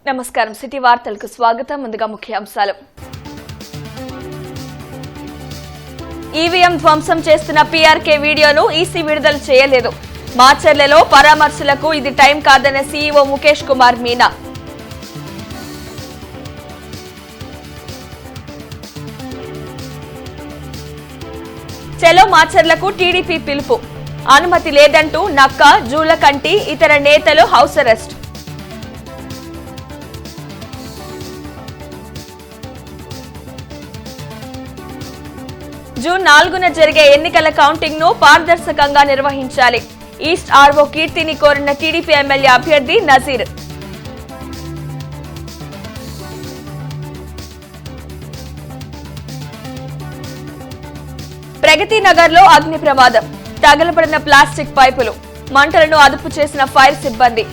నమస్కారం సిటీ వార్తలకు స్వాగతం. ముందుగా ముఖ్యాంశాలు. ఈవీఎం ధ్వంసం చేస్తున్న పీఆర్కే వీడియోను ఈసీ విడుదల చేయలేదు. మాచర్లలో పరామర్శలకు ఇది టైం కాదన్న సీఈఓ ముఖేష్ కుమార్ మీనా. చెలో మాచర్లకు టీడీపీ పిలుపు. అనుమతి లేదంటూ నక్క, జూలకంటి ఇతర నేతలు హౌస్ అరెస్ట్. జూన్ 4న జరిగే ఎన్నికల కౌంటింగ్ ను పారదర్శకంగా నిర్వహించాలి. ఈస్ట్ ఆర్వో కీర్తిని కోరిన టీడీపీ ఎమ్మెల్యే అభ్యర్థి నజీర్. ప్రగతి నగర్ లో అగ్ని ప్రమాదం. తగలబడిన ప్లాస్టిక్ పైపులు, మంటలను అదుపు చేసిన ఫైర్ సిబ్బంది.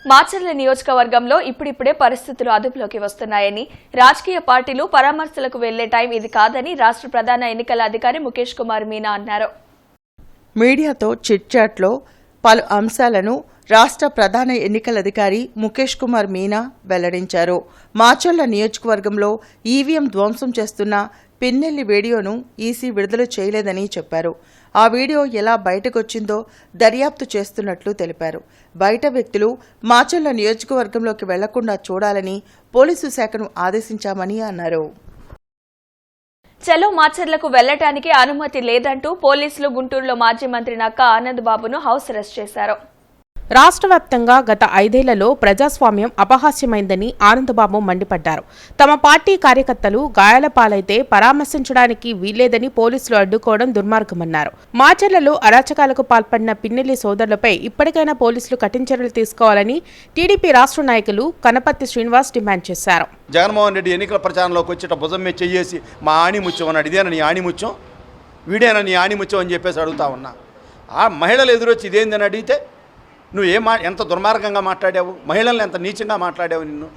మాచర్ల నియోజకవర్గంలో ఇప్పుడిప్పుడే పరిస్థితులు అదుపులోకి వస్తున్నాయని, రాజకీయ పార్టీలు పరామర్శలకు వెళ్లే టైం ఇది కాదని రాష్ట్ర ప్రధాన ఎన్నికల అధికారి ముఖేష్ కుమార్ మీనా అన్నారు. మీడియాతో చిట్చాట్లో పలు అంశాలను రాష్ట్ర ప్రధాన ఎన్నికల అధికారి ముఖేష్ కుమార్ మీనా వెల్లడించారు. మాచర్ల నియోజకవర్గంలో ఈవీఎం ధ్వంసం చేస్తున్న పిన్నెల్లి వీడియోను ఈసీ విడుదల చేయలేదని చెప్పారు. ఆ వీడియో ఎలా బయటకొచ్చిందో దర్యాప్తు చేస్తున్నట్లు తెలిపారు. బయట వ్యక్తులు మాచర్ల నియోజకవర్గంలోకి వెళ్లకుండా చూడాలని పోలీసు శాఖను ఆదేశించామని అన్నారు. చెలో మాచర్లకు వెళ్లటానికి అనుమతి లేదంటూ పోలీసులు గుంటూరులో మాజీ మంత్రి నక్కా ఆనంద్ బాబును హౌస్ అరెస్ట్ చేశారు. రాష్ట్ర వ్యాప్తంగా గత 5 ఏళ్లలో ప్రజాస్వామ్యం అపహాస్యమైందని ఆనందబాబు మండిపడ్డారు. తమ పార్టీ కార్యకర్తలు గాయాల పాలైతే పరామర్శించడానికి వీల్లేదని పోలీసులు అడ్డుకోవడం దుర్మార్గమన్నారు. మాచర్లలో అరాచకాలకు పాల్పడిన పిన్నెల్లి సోదరులపై ఇప్పటికైనా పోలీసులు కఠిన చర్యలు తీసుకోవాలని టీడీపీ రాష్ట్ర నాయకులు కనపర్తి శ్రీనివాస్ డిమాండ్ చేశారు. జగన్మోహన్ రెడ్డి ఎన్నికల ప్రచారంలోకి వచ్చేట భుజం మీద చెయ్యేసి మా ఆణిముత్యం అన్నాడు. ఇదేనా నీ ఆణిముత్యం, వీడేనా నీ ఆణిముత్యం అని చెప్పేసి అడుగుతా ఉన్నా. ఆ మహిళలు ఎదురొచ్చి ఇదేందని అడిగితే నువ్వు ఎంత దుర్మార్గంగా మాట్లాడావు, మహిళల్ని ఎంత నీచంగా మాట్లాడావు. నిన్ను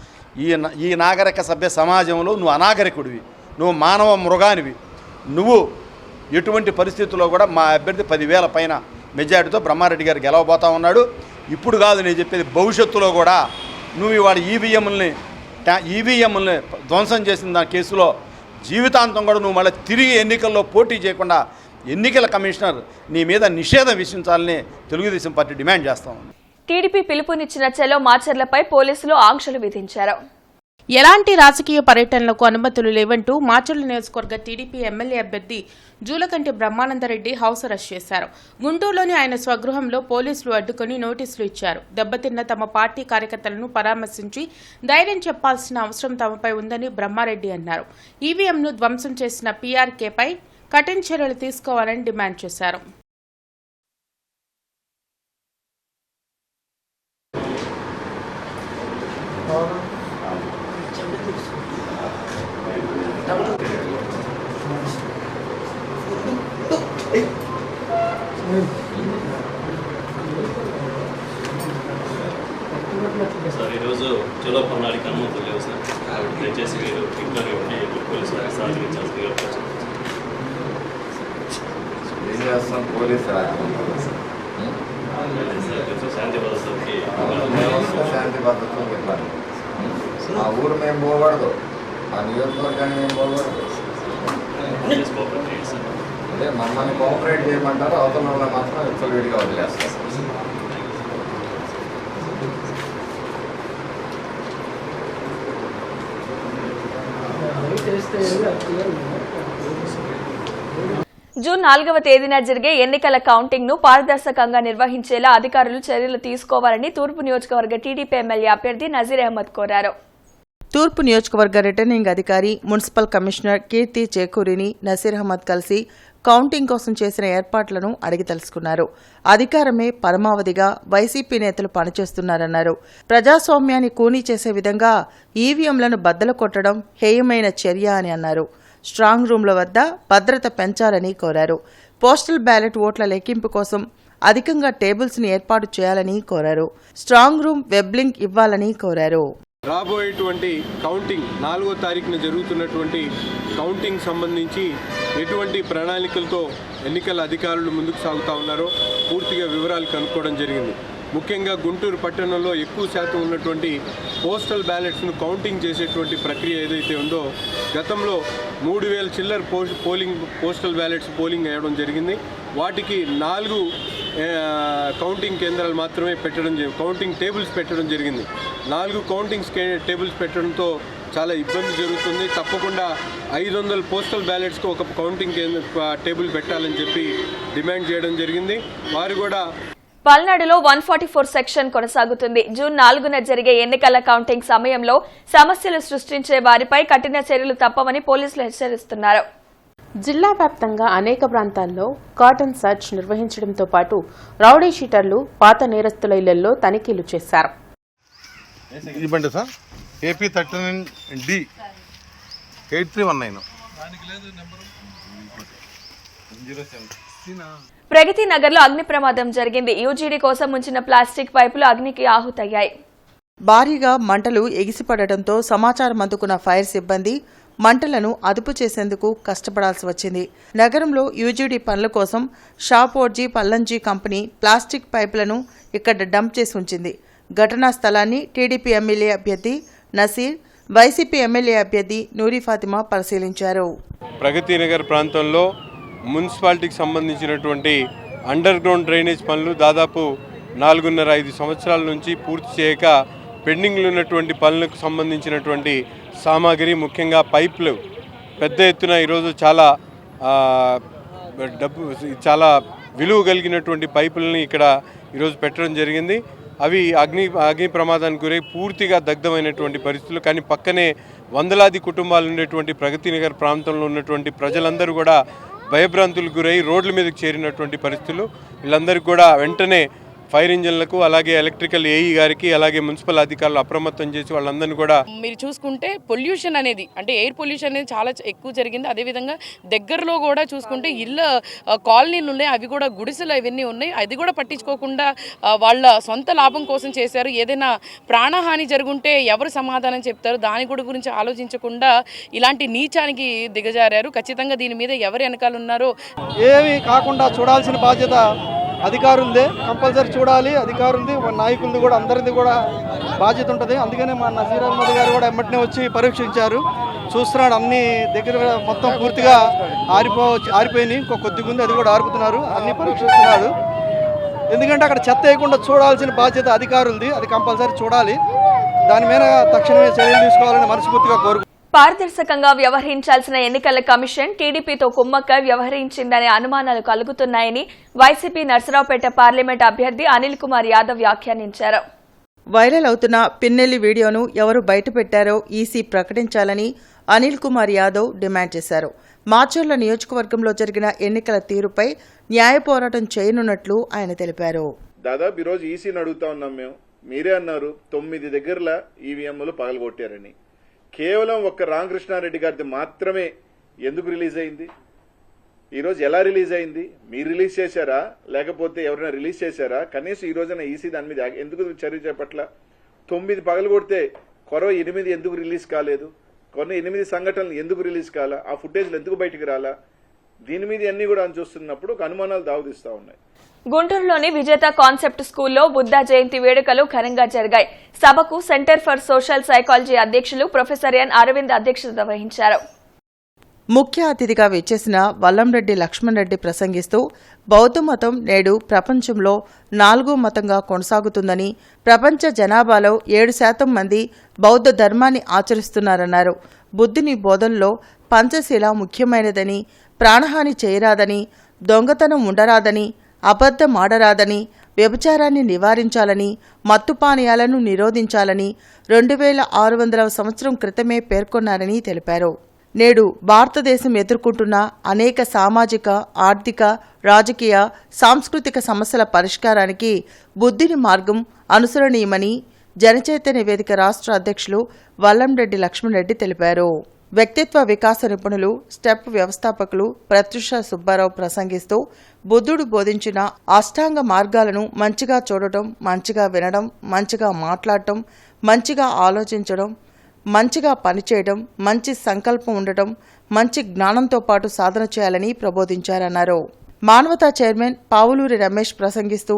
ఈ నాగరిక సభ్య సమాజంలో నువ్వు అనాగరికుడివి, నువ్వు మానవ మృగానివి. నువ్వు ఎటువంటి పరిస్థితుల్లో కూడా మా అభ్యర్థి 10,000 పైన మెజారిటీతో బ్రహ్మారెడ్డి గారు గెలవబోతా ఉన్నాడు. ఇప్పుడు కాదు నేను చెప్పేది, భవిష్యత్తులో కూడా నువ్వు ఇవాళ ఈవీఎంలని ధ్వంసం చేసిన దాని కేసులో జీవితాంతం కూడా నువ్వు మళ్ళీ తిరిగి ఎన్నికల్లో పోటీ చేయకుండా ఎన్నికల కమిషనర్ నీ మీద నిషేధం విధించాలని తెలుగుదేశం పార్టీ డిమాండ్ చేస్తాం. టీడీపీ పిలుపునిచ్చిన చెలో మాచర్లపై పోలీసులు ఆంక్షలు విధించారు. ఎలాంటి రాజకీయ పర్యటనలకు అనుమతులు లేవంటూ మాచర్ల నియోజకవర్గ టీడీపీ ఎమ్మెల్యే అభ్యర్థి జూలకంటి బ్రహ్మానందరెడ్డి హౌస్ అరెస్ట్ చేశారు. గుంటూరులోని ఆయన స్వగృహంలో పోలీసులు అడ్డుకుని నోటీసులు ఇచ్చారు. దెబ్బతిన్న తమ పార్టీ కార్యకర్తలను పరామర్శించి ధైర్యం చెప్పాల్సిన అవసరం తమపై ఉందని బ్రహ్మారెడ్డి అన్నారు. ఈవీఎంను ధ్వంసం చేసిన పీఆర్కేపై కఠిన చర్యలు తీసుకోవాలని డిమాండ్ చేశారు. సార్ ఈరోజు చెలో పన్నాడికి అనుమతులు లేవు సార్. దయచేసి మీరు ఇంక్వైరీ ఉండి పోలీసు వారికి సహకరించాల్సిందిగా పోలీసు శాంతి భద్రతకి శాంతి భద్రతలు ఇవ్వాలి. ఆ ఊరు మేము పోకూడదు, ఆ నియోజకవర్గాన్ని మేము పోకూడదు. అదే మమ్మల్ని కోఆపరేట్ చేయమంటారు, అవతల వల్ల మాత్రం విచ్చలవిడిగా వదిలేస్తారు. జూన్ 4వ తేదీన జరిగే ఎన్నికల కౌంటింగ్ ను పారదర్శకంగా నిర్వహించేలా అధికారులు చర్యలు తీసుకోవాలని తూర్పు నియోజకవర్గ టీడీపీ ఎమ్మెల్యే అభ్యర్థి నజీర్ అహ్మద్ కోరారు. తూర్పు నియోజకవర్గ రిటర్నింగ్ అధికారి మున్సిపల్ కమిషనర్ కీర్తి చేకూరిని నజీర్ అహ్మద్ కలిసి కౌంటింగ్ కోసం చేసిన ఏర్పాట్లను అడిగి తెలుసుకున్నారు. అధికారమే పరమావధిగా వైసీపీ నేతలు పనిచేస్తున్నారన్నారు. ప్రజాస్వామ్యాన్ని కూనీ చేసే విధంగా ఈవీఎంలను బద్దలు కొట్టడం హేయమైన చర్య అని అన్నారు. స్ట్రాంగ్ రూమ్ల వద్ద భద్రత పెంచాలని కోరారు. పోస్టల్ బ్యాలెట్ ఓట్ల లెక్కింపు కోసం అధికంగా టేబుల్స్ ని ఏర్పాటు చేయాలని కోరారు. స్ట్రాంగ్ రూమ్ వెబ్ లింక్ ఇవ్వాలని కోరారు. రాబోయేటువంటి కౌంటింగ్ 4వ తారీఖున జరుగుతున్నటువంటి కౌంటింగ్ సంబంధించి ఎటువంటి ప్రణాళికలతో ఎన్నికల అధికారులు ముందుకు సాగుతూ ఉన్నారో పూర్తిగా వివరాలు కనుక్కోవడం జరిగింది. ముఖ్యంగా గుంటూరు పట్టణంలో ఎక్కువ శాతం ఉన్నటువంటి పోస్టల్ బ్యాలెట్స్ను కౌంటింగ్ చేసేటువంటి ప్రక్రియ ఏదైతే ఉందో గతంలో 3,000 చిల్లర పోస్టల్ బ్యాలెట్స్ పోలింగ్ అయ్యడం జరిగింది. వాటికి 4 కౌంటింగ్ కేంద్రాలు మాత్రమే కౌంటింగ్ టేబుల్స్ పెట్టడం జరిగింది. 4 కౌంటింగ్ టేబుల్స్ పెట్టడంతో చాలా ఇబ్బంది జరుగుతుంది. తప్పకుండా 500 పోస్టల్ బ్యాలెట్స్కి ఒక కౌంటింగ్ టేబుల్ పెట్టాలని చెప్పి డిమాండ్ చేయడం జరిగింది. వారు కూడా పల్నాడులో 144 సెక్షన్ కొనసాగుతుంది. జూన్ 4న జరిగే ఎన్నికల కౌంటింగ్ సమయంలో సమస్యలు సృష్టించే వారిపై కఠిన చర్యలు తప్పవని పోలీసులు హెచ్చరిస్తున్నారు. జిల్లా వ్యాప్తంగా అనేక ప్రాంతాల్లో కార్డన్ సర్చ్ నిర్వహించడంతో పాటు రౌడీ షీటర్లు, పాత నేరస్తుల ఇళ్లలో తనిఖీలు చేశారు. ఇవ్వండి సార్. ఏపీ 39D 8319 ప్రగతి నగర్లో అగ్ని ప్రమాదం జరిగింది. యూజీడీ కోసం ఉంచిన ప్లాస్టిక్ పైపులు అగ్నికి ఆహుతయ్యాయి. భారీగా మంటలు ఎగిసిపడటంతో సమాచారం అందుకున్న ఫైర్ సిబ్బంది మంటలను అదుపు చేసేందుకు కష్టపడాల్సి వచ్చింది. నగరంలో యూజీడీ పనుల కోసం షాపోర్జీ పల్లంజీ కంపెనీ ప్లాస్టిక్ పైపులను ఇక్కడ డంప్ చేసి ఉంచింది. ఘటనా స్థలాన్ని టీడీపీ ఎమ్మెల్యే అభ్యర్థి నసీర్, వైసీపీ ఎమ్మెల్యే అభ్యర్థి నూరి ఫాతిమా పరిశీలించారు. ప్రగతి నగర్ ప్రాంతంలో మున్సిపాలిటీకి సంబంధించినటువంటి అండర్ గ్రౌండ్ డ్రైనేజ్ పనులు దాదాపు 4.5 సంవత్సరాల నుంచి పూర్తి చేయక పెండింగ్లో ఉన్నటువంటి పనులకు సంబంధించినటువంటి సామాగ్రి, ముఖ్యంగా పైపులు పెద్ద ఎత్తున ఈరోజు చాలా విలువ కలిగినటువంటి పైపులని ఇక్కడ ఈరోజు పెట్టడం జరిగింది. అవి అగ్ని ప్రమాదానికి గురై పూర్తిగా దగ్ధమైనటువంటి పరిస్థితులు. కానీ పక్కనే వందలాది కుటుంబాలు ఉండేటువంటి ప్రగతి నగర్ ప్రాంతంలో ఉన్నటువంటి ప్రజలందరూ కూడా భయభ్రాంతులకు గురై రోడ్ల మీదకి చేరినటువంటి పరిస్థితులు. వీళ్ళందరికీ కూడా వెంటనే ఫైర్ ఇంజన్లకు, అలాగే ఎలక్ట్రికల్ ఏఈ గారికి, అలాగే మున్సిపల్ అధికారులు అప్రమత్తం చేసి వాళ్ళందరినీ కూడా మీరు చూసుకుంటే పొల్యూషన్ అనేది అంటే ఎయిర్ పొల్యూషన్ అనేది చాలా ఎక్కువ జరిగింది. అదేవిధంగా దగ్గరలో కూడా చూసుకుంటే ఇళ్ళ కాలనీలు ఉన్నాయి, అవి కూడా గుడిసెలు అవన్నీ ఉన్నాయి. అది కూడా పట్టించుకోకుండా వాళ్ళ సొంత లాభం కోసం చేశారు. ఏదైనా ప్రాణహాని జరుగుంటే ఎవరు సమాధానం చెప్తారు, దాని కూడా గురించి ఆలోచించకుండా ఇలాంటి నీచానికి దిగజారారు. ఖచ్చితంగా దీని మీద ఎవరు వెనకాల ఉన్నారో ఏమి కాకుండా చూడాల్సిన బాధ్యత అధికారులదే. కంపల్సరీ చూడాలి, అధికారులది, నాయకులది కూడా, అందరిది కూడా బాధ్యత ఉంటుంది. అందుకనే మా నసీర్ అహ్మద్ గారు కూడా వెంటనే వచ్చి పరీక్షించారు. చూస్తున్నాడు, అన్ని దగ్గర మొత్తం పూర్తిగా ఆరిపోయినాయి. ఇంకో కొద్దిగా ఉంది, అది కూడా ఆర్పుతున్నారు. అన్ని పరీక్షిస్తున్నాడు. ఎందుకంటే అక్కడ చెత్త వేయకుండా చూడాల్సిన బాధ్యత అధికారులది. అది కంపల్సరీ చూడాలి. దాని మీద తక్షణమే చర్యలు తీసుకోవాలని మనస్ఫూర్తిగా కోరుకుంటున్నాను. పారదర్శకంగా వ్యవహరించాల్సిన ఎన్నికల కమిషన్ టీడీపీతో కుమ్మక్కై వ్యవహరించిందనే అనుమానాలు కలుగుతున్నాయని వైసీపీ నర్సరావుపేట పార్లమెంట్ అభ్యర్థి అనిల్ కుమార్ యాదవ్ వ్యాఖ్యానించారు. వైరల్ అవుతున్న పిన్నెల్లి వీడియోను ఎవరు బయటపెట్టారో ఈసీ ప్రకటించాలని అనిల్ కుమార్ యాదవ్ డిమాండ్ చేశారు. మాచర్ల నియోజకవర్గంలో జరిగిన ఎన్నికల తీరుపై న్యాయ పోరాటం చేయనున్నట్లు ఆయన తెలిపారు. దాదాపు ఈరోజు ఈసీని అడుగుతా ఉన్నాం. మీరే అన్నారు 9 దగ్గరలా ఈవీఎంలు పగలగొట్టారని. కేవలం ఒక్క రామకృష్ణారెడ్డి గారిది మాత్రమే ఎందుకు రిలీజ్ అయింది? ఈరోజు ఎలా రిలీజ్ అయింది? మీరు రిలీజ్ చేశారా, లేకపోతే ఎవరైనా రిలీజ్ చేశారా? కనీసం ఈ రోజున ఈసీ దాని మీద ఎందుకు చర్య చేపట్ల? 9 పగలగొడితే కొరవ 8 ఎందుకు రిలీజ్ కాలేదు? కొన్ని 8 సంఘటనలు ఎందుకు రిలీజ్ కాలా? ఆ ఫుటేజ్లు ఎందుకు బయటికి రాలా? దీని మీద అన్ని కూడా చూస్తున్నప్పుడు అనుమానాలు దావుతీస్తా ఉన్నాయి. గుంటూరులోని విజేత కాన్సెప్ట్ స్కూల్లో బుద్ధ జయంతి వేడుకలు ఘనంగా జరిగాయి. సభకు సెంటర్ ఫర్ సోషల్ సైకాలజీ అధ్యక్షులు ప్రొఫెసర్ ఎన్ అరవింద్ అధ్యక్షత వహించారు. ముఖ్య అతిథిగా విచ్చేసిన వల్లంరెడ్డి లక్ష్మణరెడ్డి ప్రసంగిస్తూ బౌద్ధ మతం నేడు ప్రపంచంలో 4వ మతంగా కొనసాగుతుందని, ప్రపంచ జనాభాలో 7% మంది బౌద్ధ ధర్మాన్ని ఆచరిస్తున్నారన్నారు. బుద్ధుని బోధనలో పంచశీల ముఖ్యమైనదని, ప్రాణహాని చేయరాదని, దొంగతనం ఉండరాదని, అబద్ధమాడరాదని, వ్యభిచారాన్ని నివారించాలని, మత్తుపానీయాలను నిరోధించాలని 2600వ సంవత్సరం క్రితమే పేర్కొన్నారని తెలిపారు. నేడు భారతదేశం ఎదుర్కొంటున్న అనేక సామాజిక, ఆర్థిక, రాజకీయ, సాంస్కృతిక సమస్యల పరిష్కారానికి బుద్ధుని మార్గం అనుసరణీయమని జనచైతన్య వేదిక రాష్ట్ర అధ్యక్షులు వల్లంరెడ్డి లక్ష్మణరెడ్డి తెలిపారు. వ్యక్తిత్వ వికాస నిపుణులు, స్టెప్ వ్యవస్థాపకులు ప్రత్యుష సుబ్బారావు ప్రసంగిస్తూ బుద్ధుడు బోధించిన అష్టాంగ మార్గాలను మంచిగా చూడటం, మంచిగా వినడం, మంచిగా మాట్లాడటం, మంచిగా ఆలోచించడం, మంచిగా పనిచేయడం, మంచి సంకల్పం ఉండటం, మంచి జ్ఞానంతో పాటు సాధన చేయాలని ప్రబోధించారన్నారు. మానవతా చైర్మన్ పావులూరి రమేష్ ప్రసంగిస్తూ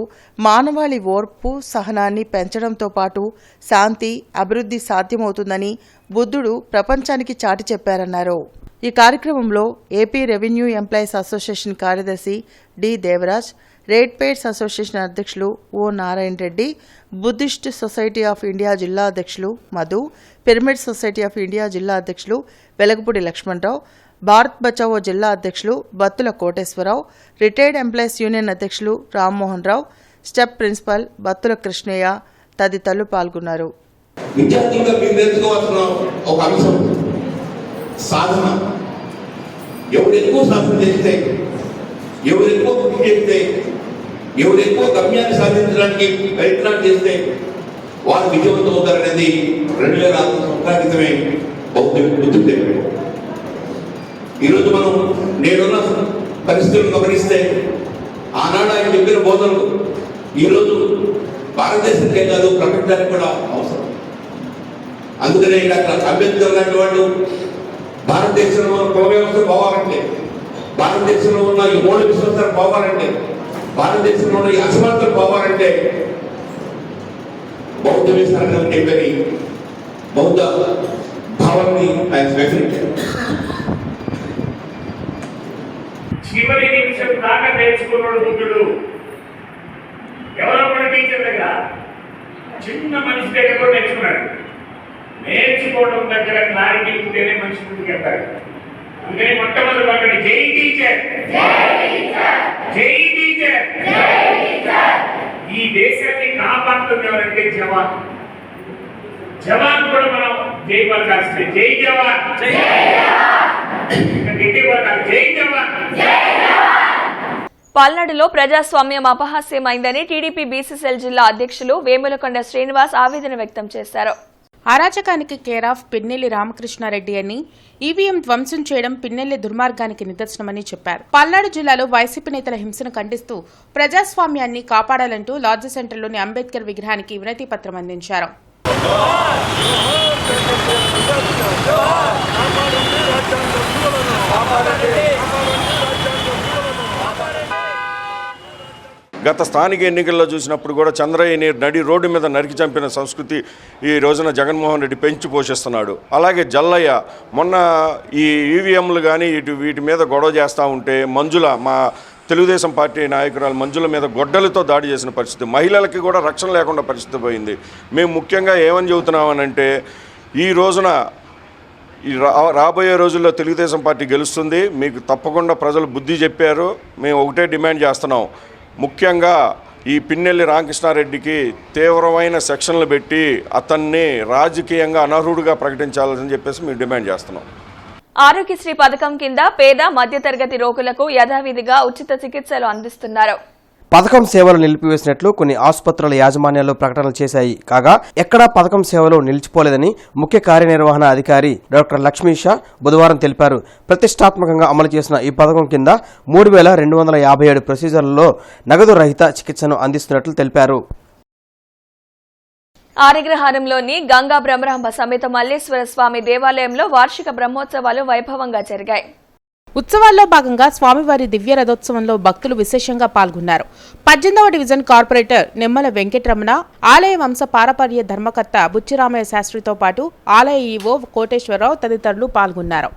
మానవాళి ఓర్పు, సహనాన్ని పెంచడంతో పాటు శాంతి, అభివృద్ధి సాధ్యమవుతుందని బుద్ధుడు ప్రపంచానికి చాటి చెప్పారన్నారు. ఈ కార్యక్రమంలో ఏపీ రెవెన్యూ ఎంప్లాయీస్ అసోసియేషన్ కార్యదర్శి డి దేవరాజ్, రేట్ పేడ్స్ అసోసియేషన్ అధ్యక్షులు O Narayana Reddy, Buddhist Society of India జిల్లా అధ్యక్షులు Madhu, Pyramid Society of India జిల్లా అధ్యక్షులు వెలగపూడి లక్ష్మణరావు, భారత్ బచావో జిల్లా అధ్యక్షులు Battula Koteswararao, retired employees union అధ్యక్షులు రామ్మోహన్ రావు, స్టెప్ ప్రిన్సిపల్ బత్తుల కృష్ణయ్య తదితరులు పాల్గొన్నారు. విద్యార్థులుగా మీరు నేర్చుకోవాల్సిన ఒక అంశం సాధన. ఎవరు ఎక్కువ సాధన చేస్తే, ఎవరు ఎక్కువ కృషి చేస్తే, ఎవరు ఎక్కువ గమ్యాన్ని సాధించడానికి ప్రయత్నం చేస్తే వారు విజయవంతం అవుతారనేది 2006 సంవత్సరాల క్రితమే బుద్ధుడు చెప్పాడు. ఈరోజు మనం నేడున్న పరిస్థితులను గమనిస్తే ఆనాడు ఆయన చెప్పిన బోధనలు ఈరోజు భారతదేశానికే కాదు ప్రపంచానికి కూడా అవసరం. అందుకనే డాక్టర్ అంబేద్కర్ లాంటి వాళ్ళు భారతదేశంలో ఉన్న కుల వ్యవస్థ పోవాలంటే, భారతదేశంలో ఉన్న ఈ మూఢ విశ్వాసాలు పోవాలంటే, భారతదేశంలో ఉన్న ఈ అసమానతలు పోవాలంటే బౌద్ధమే సరళం చెప్పని బౌద్ధ భావాన్ని ఆయన స్వీకరించారు. చివరి నిమిషం దాకా నేర్చుకున్నాడు బుద్ధుడు. ఎవరో కూడా టీచర్ దగ్గర, చిన్న మనిషి దగ్గర కూడా నేర్చుకున్నాడు. నేర్చుకోవడం దగ్గర క్లారిటీ ఉంటేనే మనిషి ముందుకు వెళ్తాడు. అందుకని మొట్టమొదటి అక్కడ జై టీచర్, జై టీచర్. ఈ దేశాన్ని కాపాడుతుంది ఎవరంటే జవాన్. జవాన్ కూడా మనం జై పలకాల్సిందే. జై జవాన్, జై జవాన్. పల్నాడులో ప్రజాస్వామ్యం అపహాస్యమైందని టీడీపీ బీసీసీఎల్ జిల్లా అధ్యక్షులు వేములకొండ శ్రీనివాస్ ఆవేదన వ్యక్తం చేశారు. అరాచకానికి కేరాఫ్ పిన్నెల్లి రామకృష్ణారెడ్డి అని, ఈవీఎం ధ్వంసం చేయడం పిన్నెల్లి దుర్మార్గానికి నిదర్శనమని చెప్పారు. పల్నాడు జిల్లాలో వైసీపీ నేతల హింసను ఖండిస్తూ ప్రజాస్వామ్యాన్ని కాపాడాలంటూ లాడ్జ్ సెంటర్లోని అంబేద్కర్ విగ్రహానికి వినతి పత్రం అందించారు. గత స్థానిక ఎన్నికల్లో చూసినప్పుడు కూడా చంద్రయ్యని నడి రోడ్డు మీద నరికి చంపిన సంస్కృతి ఈ రోజున జగన్మోహన్ రెడ్డి పెంచి పోషిస్తున్నాడు. అలాగే జల్లయ్య మొన్న ఈ ఈవీఎంలు కానీ వీటి మీద గొడవ చేస్తూ ఉంటే మంజుల, మా తెలుగుదేశం పార్టీ నాయకురాలు మంజుల మీద గొడ్డలతో దాడి చేసిన పరిస్థితి, మహిళలకి కూడా రక్షణ లేకుండా పరిస్థితి పోయింది. మేము ముఖ్యంగా ఏమని చెబుతున్నామనంటే ఈ రోజున రాబోయే రోజుల్లో తెలుగుదేశం పార్టీ గెలుస్తుంది. మీకు తప్పకుండా ప్రజలు బుద్ధి చెప్పారు. మేము ఒకటే డిమాండ్ చేస్తున్నాం. ముఖ్యంగా ఈ పిన్నెల్లి రామకృష్ణారెడ్డికి తీవ్రమైన సెక్షన్లు పెట్టి అతన్ని రాజకీయంగా అనర్హుడిగా ప్రకటించాలని చెప్పేసి మేము డిమాండ్ చేస్తున్నాం. ఆరోగ్యశ్రీ పథకం కింద పేద మధ్యతరగతి రోగులకు యథావిధిగా ఉచిత చికిత్సలు అందిస్తున్నారు. పథకం సేవలు నిలిపివేసినట్లు కొన్ని ఆసుపత్రుల యాజమాన్యాలు ప్రకటనలు చేశాయి. కాగా ఎక్కడా పథకం సేవలు నిలిచిపోలేదని ముఖ్య కార్యనిర్వహణ అధికారి డాక్టర్ లక్ష్మీషా బుధవారం తెలిపారు. ప్రతిష్టాత్మకంగా అమలు చేసిన ఈ పథకం కింద 3257 ప్రొసీజర్లలో నగదు రహిత చికిత్సను అందిస్తున్నట్లు తెలిపారు. ఆరిగ్రహారంలోని గంగా బ్రహ్మరాంబ సమేత మల్లేశ్వర స్వామి దేవాలయంలో వార్షిక బ్రహ్మోత్సవాలు వైభవంగా జరిగాయి. ఉత్సవాల్లో భాగంగా స్వామివారి దివ్య రథోత్సవంలో భక్తులు విశేషంగా పాల్గొన్నారు. 18వ డివిజన్ కార్పొరేటర్ నిమ్మల వెంకటరమణ, ఆలయ వంశ పారపర్య ధర్మకర్త బుచ్చిరామయ్య శాస్త్రితో పాటు ఆలయ ఈవో కోటేశ్వరరావు తదితరులు పాల్గొన్నారు.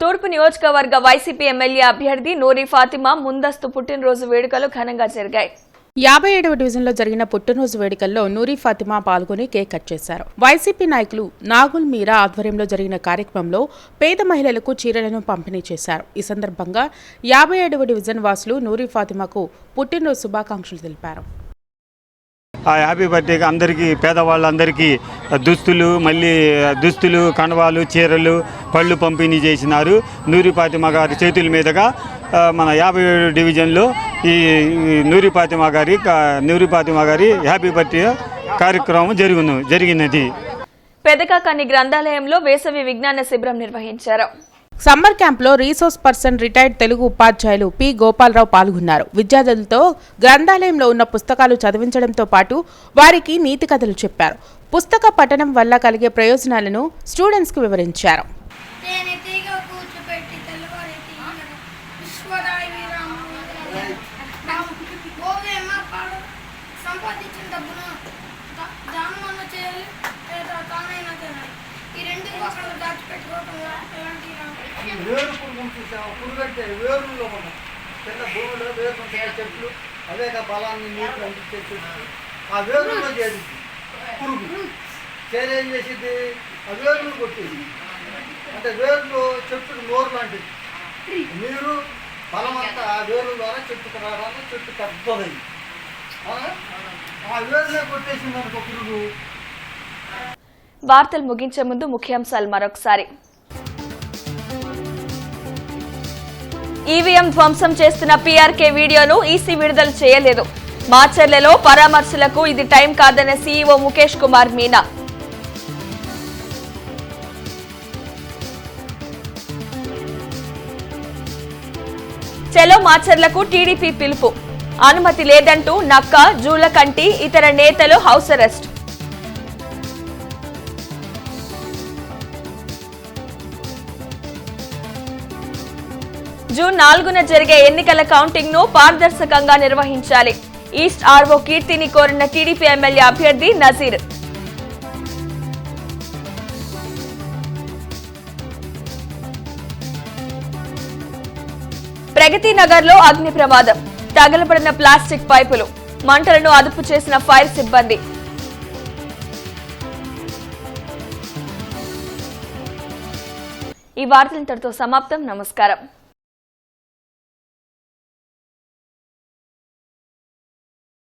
తూర్పు నియోజకవర్గ వైసీపీ ఎమ్మెల్యే అభ్యర్థి నూరి ఫాతిమా ముందస్తు పుట్టినరోజు వేడుకలు ఘనంగా జరిగాయి. 57వ డివిజన్లో జరిగిన పుట్టినరోజు వేడుకల్లో నూరి ఫాతిమా పాల్గొని కేక్ కట్ చేశారు. వైసీపీ నాయకులు నాగుల్ మీరా ఆధ్వర్యంలో జరిగిన కార్యక్రమంలో పేద మహిళలకు చీరలను పంపిణీ చేశారు. ఈ సందర్భంగా 57వ డివిజన్ వాసులు నూరి ఫాతిమాకు పుట్టినరోజు శుభాకాంక్షలు తెలిపారు. హ్యాపీ బర్త్డేకి అందరికీ, పేదవాళ్ళందరికీ దుస్తులు, కండవాలు, చీరలు, పళ్ళు పంపిణీ చేసినారు. నూరి ఫాతిమా గారి చేతుల మీదుగా మన 57 డివిజన్లో ఈ నూరి ఫాతిమా గారి హ్యాపీ బర్త్డే కార్యక్రమం జరిగినది. పెదకాకాని గ్రంథాలయంలో వేసవి విజ్ఞాన శిబిరం నిర్వహించారు. సమ్మర్ క్యాంప్లో రీసోర్స్ పర్సన్ రిటైర్డ్ తెలుగు ఉపాధ్యాయులు పి గోపాలరావు పాల్గొన్నారు. విద్యార్థులతో గ్రంథాలయంలో ఉన్న పుస్తకాలు చదివించడంతో పాటు వారికి నీతి కథలు చెప్పారు. పుస్తక పఠనం వల్ల కలిగే ప్రయోజనాలను స్టూడెంట్స్కు వివరించారు. వేరు పురుగు చూసాము. పురుగు అంటే వేరులో మనం కింద భూమిలో వేరు ఉంటాయి చెట్లు, అవే బలాన్ని నీరు అందించే చెట్లు. ఆ వేరులో చేరింది పురుగు. చేరేం చేసింది? ఆ వేరును కొట్టేది. అంటే వేరులో చెట్టుకు నోరు లాంటిది. నీరు బలం అంతా ఆ వేరు ద్వారా చెట్టుకు రావడానికి చెట్టు పెద్దది. ఆ వేరులో కొట్టేసింది అనుకో పురుగు. వార్తలు ముగించే ముందు ముఖ్యాంశాలు మరొకసారి. ఈవీఎం ధ్వంసం చేస్తున్న పీఆర్కే వీడియోను ఈసీ విడుదల చేయలేదు. మాచర్లలో పరామర్శలకు ఇది టైం కాదన్న సీఈఓ ముఖేష్ కుమార్ మీనా. చెలో మాచర్లకు టీడీపీ పిలుపు. అనుమతి లేదంటూ నక్క, జూలకంటి ఇతర నేతలు హౌస్ అరెస్ట్. జూన్ 4న జరిగే ఎన్నికల కౌంటింగ్ ను పారదర్శకంగా నిర్వహించాలి. ఈస్ట్ ఆర్వో కీర్తిని కోరిన టీడీపీ ఎమ్మెల్యే అభ్యర్థి నజీర్. ప్రగతి నగర్ లో అగ్ని ప్రమాదం. తగలబడిన ప్లాస్టిక్ పైపులు. మంటలను అదుపు చేసిన ఫైర్ సిబ్బంది. ఈ వార్తలు ఇంతటితో సమాప్తం. నమస్కారం.